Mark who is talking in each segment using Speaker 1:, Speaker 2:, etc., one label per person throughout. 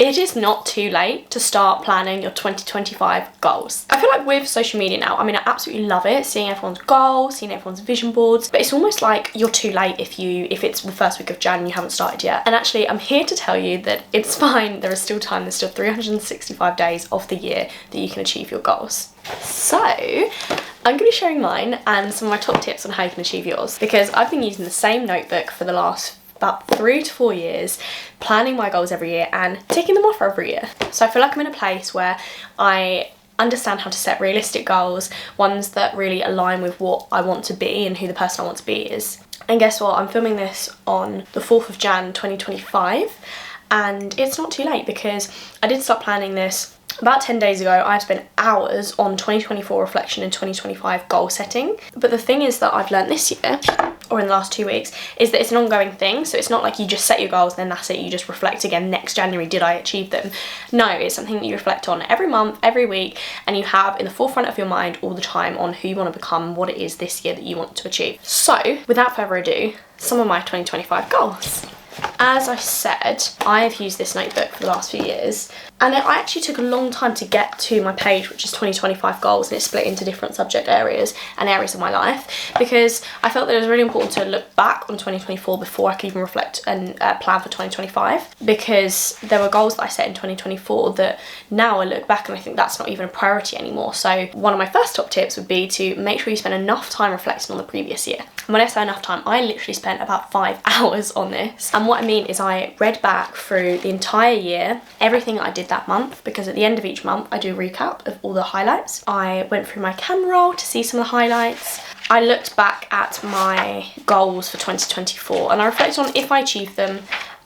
Speaker 1: it is not too late to start planning your 2025 goals. I feel like with social media now, I mean, I absolutely love it, seeing everyone's goals, seeing everyone's vision boards, but it's almost like you're too late if it's the first week of Jan and you haven't started yet. And actually, I'm here to tell you that it's fine. There is still time. There's still 365 days of the year that you can achieve your goals. So I'm going to be sharing mine and some of my top tips on how you can achieve yours, because I've been using the same notebook for the last about 3 to 4 years, planning my goals every year and ticking them off every year. So I feel like I'm in a place where I understand how to set realistic goals, ones that really align with what I want to be and who the person I want to be is. And guess what? I'm filming this on the 4th of Jan 2025, and it's not too late because I did start planning this about 10 days ago. I've spent hours on 2024 reflection and 2025 goal setting. But the thing is that I've learned this year, or in the last 2 weeks, is that it's an ongoing thing. So it's not like you just set your goals and then that's it, you just reflect again next January, did I achieve them? No, it's something that you reflect on every month, every week, and you have in the forefront of your mind all the time on who you want to become, what it is this year that you want to achieve. So without further ado, some of my 2025 goals. As I said, I have used this notebook for the last few years, and I actually took a long time to get to my page, which is 2025 goals, and it's split into different subject areas and areas of my life, because I felt that it was really important to look back on 2024 before I could even reflect and plan for 2025, because there were goals that I set in 2024 that now I look back and I think that's not even a priority anymore. So one of my first top tips would be to make sure you spend enough time reflecting on the previous year. And when I say enough time, I literally spent about 5 hours on this. And what I mean is I read back through the entire year, everything I did that month, because at the end of each month I do a recap of all the highlights. I went through my camera roll to see some of the highlights. I looked back at my goals for 2024 and I reflected on if I achieved them,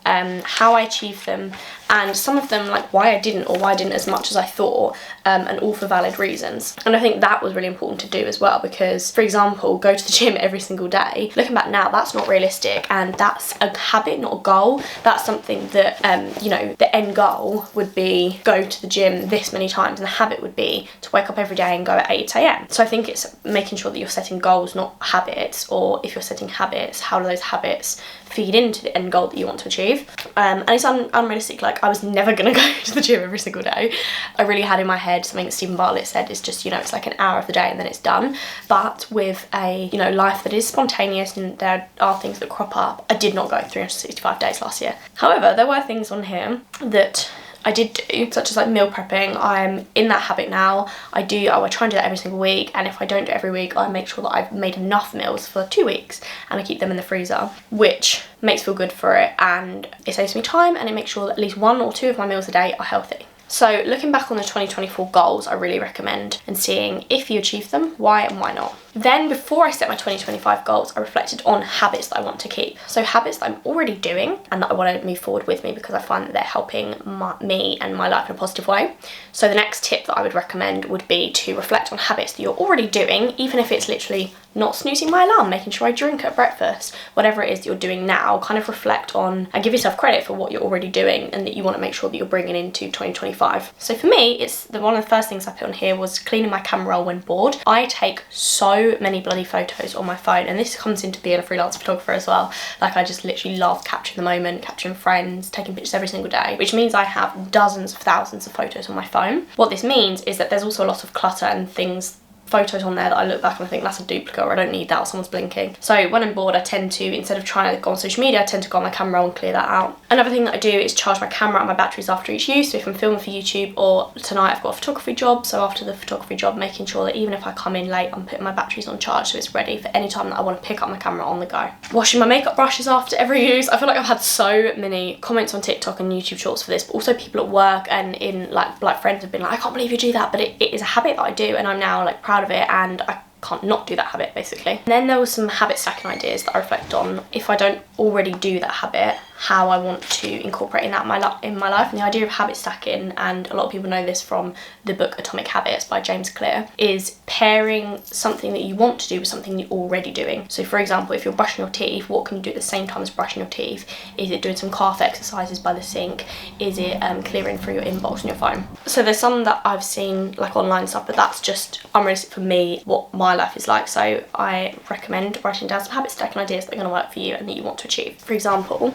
Speaker 1: how I achieved them, and some of them like why I didn't, or why I didn't as much as I thought, and all for valid reasons. And I think that was really important to do as well, because for example, go to the gym every single day. Looking back now, that's not realistic, and that's a habit, not a goal. That's something that you know, the end goal would be go to the gym this many times, and the habit would be to wake up every day and go at 8 a.m. So I think it's making sure that you're setting goals, not habits, or if you're setting habits, how do those habits feed into the end goal that you want to achieve. And it's unrealistic. Like, I was never gonna go to the gym every single day. I really had in my head something that Stephen Bartlett said is just, you know, it's like an hour of the day and then it's done. But with a, you know, life that is spontaneous and there are things that crop up, I did not go 365 days last year. However, there were things on here that I did do, such as like meal prepping. I'm in that habit now. I try and do that every single week, and if I don't do it every week, I make sure that I've made enough meals for 2 weeks and I keep them in the freezer, which makes me feel good for it, and it saves me time, and it makes sure that at least 1 or 2 of my meals a day are healthy. So looking back on the 2024 goals, I really recommend and seeing if you achieved them, why and why not. Then before I set my 2025 goals, I reflected on habits that I want to keep. So habits that I'm already doing and that I want to move forward with me because I find that they're helping me and my life in a positive way. So the next tip that I would recommend would be to reflect on habits that you're already doing, even if it's literally not snoozing my alarm, making sure I drink at breakfast, whatever it is that you're doing now. Kind of reflect on and give yourself credit for what you're already doing and that you want to make sure that you're bringing into 2025. So for me, it's one of the first things I put on here was cleaning my camera roll when bored. I take so many bloody photos on my phone, and this comes into being a freelance photographer as well. Like, I just literally love capturing the moment, capturing friends, taking pictures every single day, which means I have dozens of thousands of photos on my phone. What this means is that there's also a lot of clutter and things, photos on there that I look back and I think that's a duplicate, or I don't need that, or someone's blinking. So when I'm bored, I tend to, instead of trying to go on social media, I tend to go on my camera roll and clear that out. Another thing that I do is charge my camera and my batteries after each use. So if I'm filming for YouTube, or tonight I've got a photography job, so after the photography job, making sure that even if I come in late, I'm putting my batteries on charge so it's ready for any time that I want to pick up my camera on the go. Washing my makeup brushes after every use. I feel like I've had so many comments on TikTok and YouTube shorts for this, but also people at work and in like friends have been like, I can't believe you do that, but it is a habit that I do, and I'm now like proud of it, and I can't not do that habit basically. And then there were some habit stacking ideas that I reflect on if I don't already do that habit, how I want to incorporate in my life. And the idea of habit stacking, and a lot of people know this from the book Atomic Habits by James Clear, is pairing something that you want to do with something you're already doing. So for example, if you're brushing your teeth, what can you do at the same time as brushing your teeth? Is it doing some calf exercises by the sink? Is it clearing through your inbox on your phone? So there's some that I've seen like online stuff, but that's just unrealistic for me, what my life is like. So I recommend writing down some habit stacking ideas that are going to work for you and that you want to achieve. For example,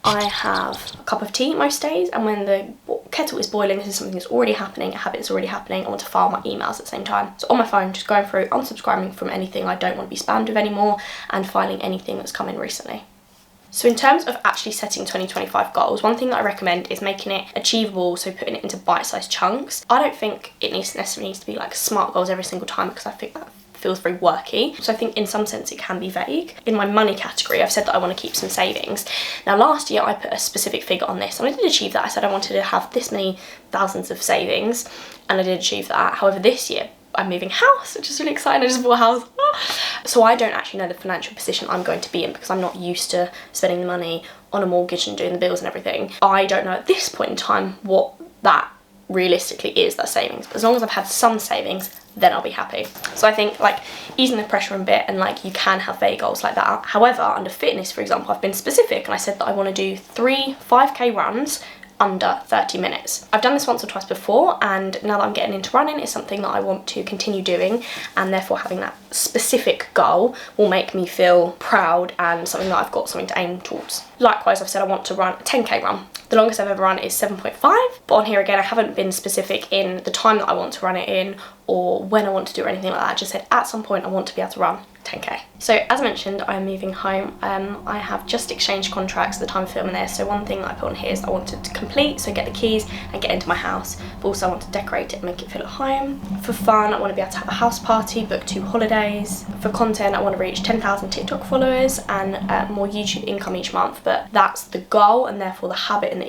Speaker 1: I have a cup of tea most days, and when the kettle is boiling, this is something that's already happening, a habit that's already happening, I want to file my emails at the same time. So on my phone, just going through, unsubscribing from anything I don't want to be spammed with anymore, and filing anything that's come in recently. So in terms of actually setting 2025 goals, one thing that I recommend is making it achievable, so putting it into bite-sized chunks. I don't think it necessarily needs to be like SMART goals every single time, because I think that feels very worky. So I think in some sense it can be vague. In my money category, I've said that I want to keep some savings. Now last year I put a specific figure on this and I did achieve that. I said I wanted to have this many thousands of savings and I did achieve that. However, this year I'm moving house, which is really exciting. I just bought a house. So I don't actually know the financial position I'm going to be in because I'm not used to spending the money on a mortgage and doing the bills and everything. I don't know at this point in time what that realistically is, that savings. But as long as I've had some savings, then I'll be happy. So I think like easing the pressure a bit, and like you can have vague goals like that. However, under fitness, for example, I've been specific and I said that I want to do 3 5k runs under 30 minutes. I've done this once or twice before, and now that I'm getting into running, it's something that I want to continue doing, and therefore having that specific goal will make me feel proud and something that I've got something to aim towards. Likewise, I've said I want to run a 10k run. The longest I've ever run is 7.5, but on here again I haven't been specific in the time that I want to run it in or when I want to do it or anything like that. I just said at some point I want to be able to run 10k. So as mentioned, I'm moving home. I have just exchanged contracts at the time of filming this, so one thing that I put on here is that I wanted to complete, so get the keys and get into my house, but also I want to decorate it and make it feel at home. For fun, I want to be able to have a house party, book 2 holidays. For content, I want to reach 10,000 TikTok followers and more YouTube income each month, but that's the goal, and therefore the habit and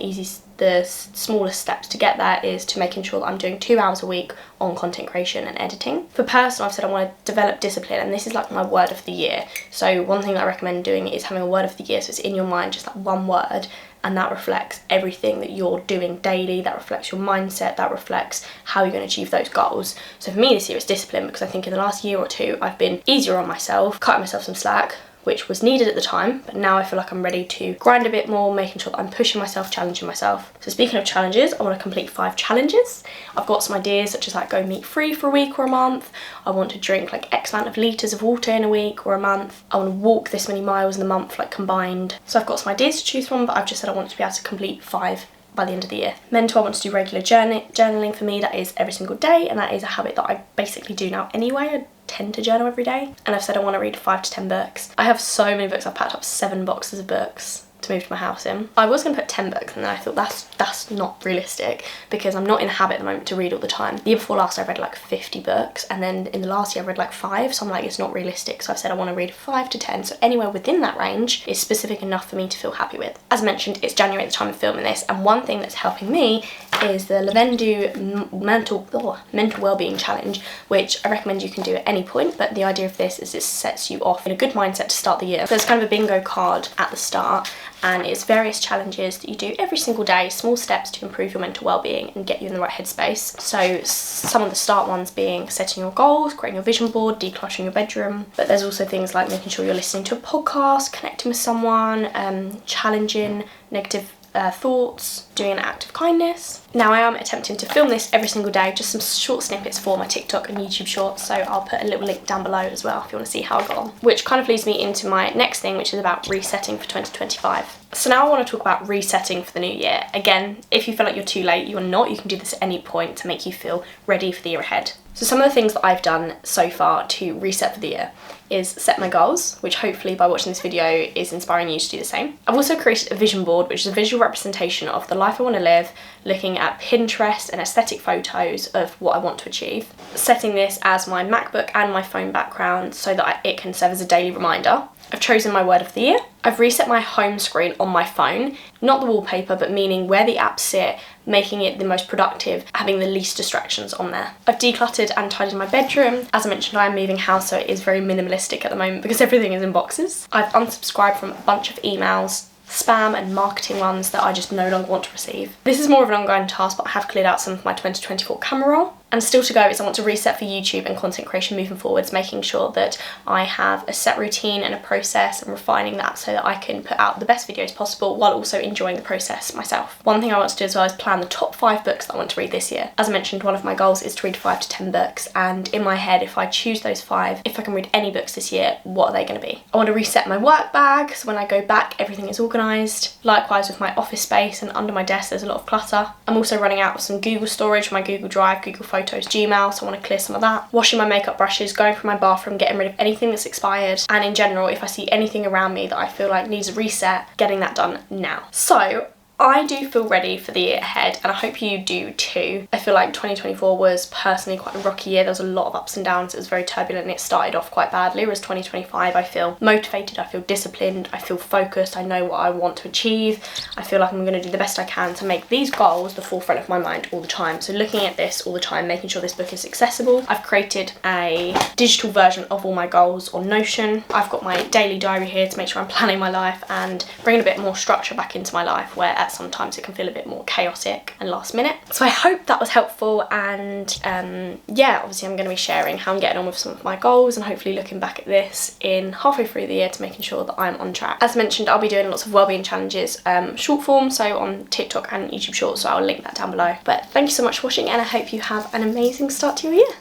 Speaker 1: the smallest steps to get there is to making sure that I'm doing 2 hours a week on content creation and editing. For personal, I've said I want to develop discipline, and this is like my word of the year. So one thing that I recommend doing is having a word of the year, so it's in your mind, just that one word, and that reflects everything that you're doing daily, that reflects your mindset, that reflects how you're going to achieve those goals. So for me this year it's discipline, because I think in the last year or two I've been easier on myself, cutting myself some slack, which was needed at the time, but now I feel like I'm ready to grind a bit more, making sure that I'm pushing myself, challenging myself. So speaking of challenges, I want to complete 5 challenges. I've got some ideas such as like go meat free for a week or a month. I want to drink like X amount of litres of water in a week or a month. I want to walk this many miles in a month, like combined. So I've got some ideas to choose from, but I've just said I want to be able to complete 5 by the end of the year. Mental, I want to do regular journaling. For me that is every single day, and that is a habit that I basically do now anyway. I tend to journal every day, and I've said I want to read 5 to 10 books. I have so many books. I've packed up 7 boxes of books to move to my house in. I was going to put 10 books, and then I thought that's not realistic because I'm not in the habit at the moment to read all the time. The year before last I read like 50 books, and then in the last year I read like 5, so I'm like, it's not realistic. So I've said I want to read 5 to 10, so anywhere within that range is specific enough for me to feel happy with. As mentioned, it's January at the time of filming this, and one thing that's helping me is the Lavendu mental wellbeing challenge, which I recommend you can do at any point, but the idea of this is it sets you off in a good mindset to start the year. There's kind of a bingo card at the start, and it's various challenges that you do every single day, small steps to improve your mental well-being and get you in the right headspace. So some of the start ones being setting your goals, creating your vision board, decluttering your bedroom, but there's also things like making sure you're listening to a podcast, connecting with someone, challenging negative thoughts, doing an act of kindness. Now I am attempting to film this every single day, just some short snippets for my TikTok and YouTube shorts, so I'll put a little link down below as well if you want to see how I got on. Which kind of leads me into my next thing, which is about resetting for 2025. So now I want to talk about resetting for the new year. Again, if you feel like you're too late, you are not. You can do this at any point to make you feel ready for the year ahead. So some of the things that I've done so far to reset for the year is set my goals, which hopefully by watching this video is inspiring you to do the same. I've also created a vision board, which is a visual representation of the life I want to live, looking at Pinterest and aesthetic photos of what I want to achieve. Setting this as my MacBook and my phone background so that it can serve as a daily reminder. I've chosen my word of the year. I've reset my home screen on my phone, not the wallpaper, but meaning where the apps sit, making it the most productive, having the least distractions on there. I've decluttered and tidied my bedroom. As I mentioned, I am moving house, so it is very minimalistic at the moment because everything is in boxes. I've unsubscribed from a bunch of emails, spam and marketing ones that I just no longer want to receive. This is more of an ongoing task, but I have cleared out some of my 2024 camera roll. And still to go is I want to reset for YouTube and content creation moving forwards, making sure that I have a set routine and a process and refining that so that I can put out the best videos possible while also enjoying the process myself. One thing I want to do as well is plan the top 5 books that I want to read this year. As I mentioned, one of my goals is to read 5 to 10 books, and in my head, if I choose those 5, if I can read any books this year, what are they going to be? I want to reset my work bag so when I go back everything is organised. Likewise with my office space, and under my desk there's a lot of clutter. I'm also running out of some Google storage, my Google Drive, Google Photos, Gmail, so I want to clear some of that. Washing my makeup brushes, going through my bathroom, getting rid of anything that's expired, and in general, if I see anything around me that I feel like needs a reset, getting that done now. So I do feel ready for the year ahead, and I hope you do too. I feel like 2024 was personally quite a rocky year. There was a lot of ups and downs. It was very turbulent and it started off quite badly, whereas 2025 I feel motivated, I feel disciplined, I feel focused, I know what I want to achieve. I feel like I'm going to do the best I can to make these goals the forefront of my mind all the time. So looking at this all the time, making sure this book is accessible. I've created a digital version of all my goals on Notion. I've got my daily diary here to make sure I'm planning my life and bringing a bit more structure back into my life, where sometimes it can feel a bit more chaotic and last minute. So I hope that was helpful, and yeah, obviously I'm going to be sharing how I'm getting on with some of my goals and hopefully looking back at this in halfway through the year to making sure that I'm on track. As mentioned, I'll be doing lots of wellbeing challenges, short form, so on TikTok and YouTube Shorts, so I'll link that down below. But thank you so much for watching, and I hope you have an amazing start to your year.